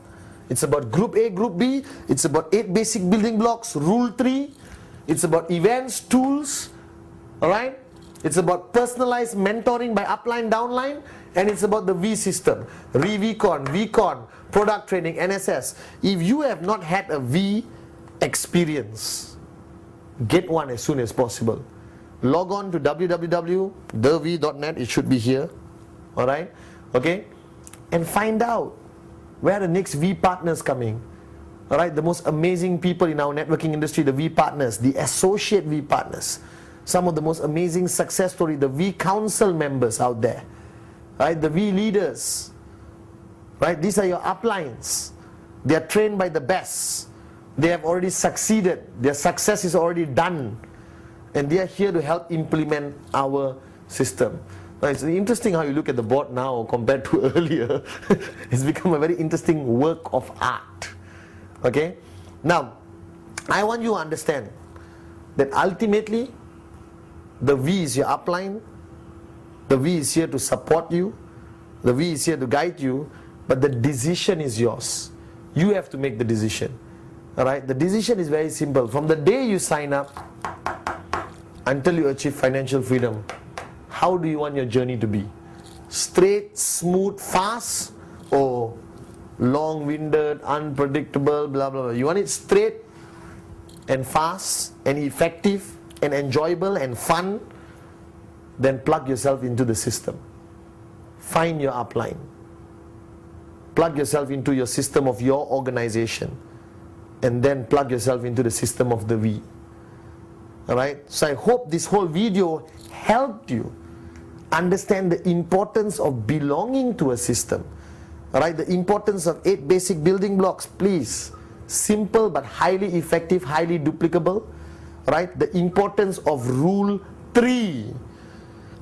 it's about group A, group B, it's about 8 basic building blocks, rule 3, it's about events, tools, alright? It's about personalized mentoring by upline, downline, and it's about the V system, VCon, VCon, product training, NSS. If you have not had a V experience, get one as soon as possible. Log on to www.thev.net, it should be here, alright, okay, and find out where the next V partners coming, alright, the most amazing people in our networking industry, the V partners, the associate V partners, some of the most amazing success stories, the V council members out there, right, the V leaders, right, these are your uplines, they are trained by the best, they have already succeeded, their success is already done, and they are here to help implement our system. Now, it's interesting how you look at the board now compared to earlier. It's become a very interesting work of art. Okay? Now, I want you to understand that ultimately, the V is your upline, the V is here to support you, the V is here to guide you, but the decision is yours. You have to make the decision. Alright? The decision is very simple. From the day you sign up until you achieve financial freedom, how do you want your journey to be? Straight, smooth, fast, or long-winded, unpredictable, blah, blah, blah? You want it straight and fast and effective and enjoyable and fun? Then plug yourself into the system. Find your upline. Plug yourself into your system of your organization. And then plug yourself into the system of the V. Alright? So I hope this whole video helped you understand the importance of belonging to a system. Alright? The importance of 8 basic building blocks, please. Simple but highly effective, highly duplicable. Right? The importance of rule 3.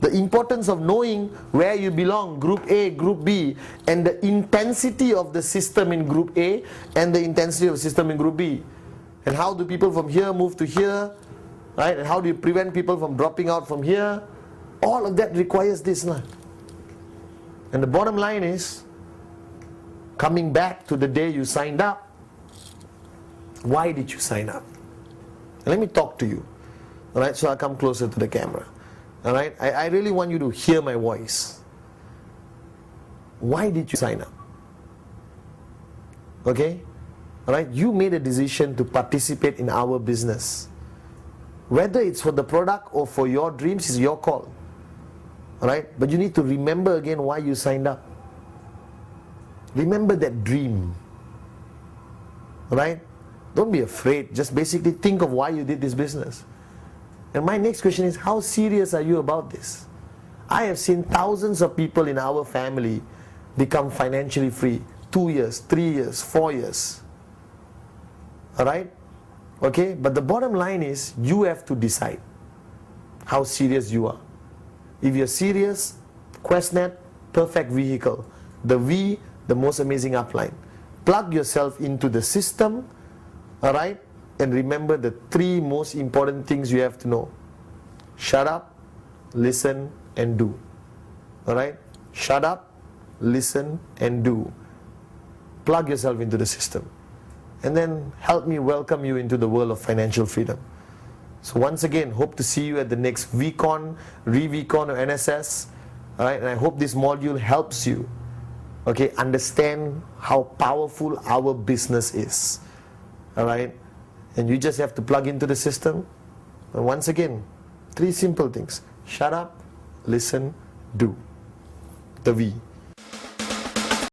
The importance of knowing where you belong, group A, group B, and the intensity of the system in group A and the intensity of the system in group B. And how do people from here move to here? Right? And how do you prevent people from dropping out from here? All of that requires this. And the bottom line is, coming back to the day you signed up, why did you sign up? Let me talk to you. Alright, so I'll come closer to the camera. Alright, I really want you to hear my voice. Why did you sign up? Okay? Alright, you made a decision to participate in our business. Whether it's for the product or for your dreams is your call. Alright, but you need to remember again why you signed up. Remember that dream. Alright? Don't be afraid, just basically think of why you did this business. And my next question is, how serious are you about this? I have seen thousands of people in our family become financially free. 2 years, 3 years, 4 years. Alright? Okay? But the bottom line is, you have to decide how serious you are. If you're serious, QNet, perfect vehicle. The V, the most amazing upline. Plug yourself into the system. Alright? And remember the 3 most important things you have to know. Shut up, listen, and do. Alright? Shut up, listen, and do. Plug yourself into the system. And then help me welcome you into the world of financial freedom. So once again, hope to see you at the next VCon, ReVCon, or NSS. Alright? And I hope this module helps you, okay, understand how powerful our business is. Alright? And you just have to plug into the system. And once again, 3 simple things. Shut up, listen, do. The V.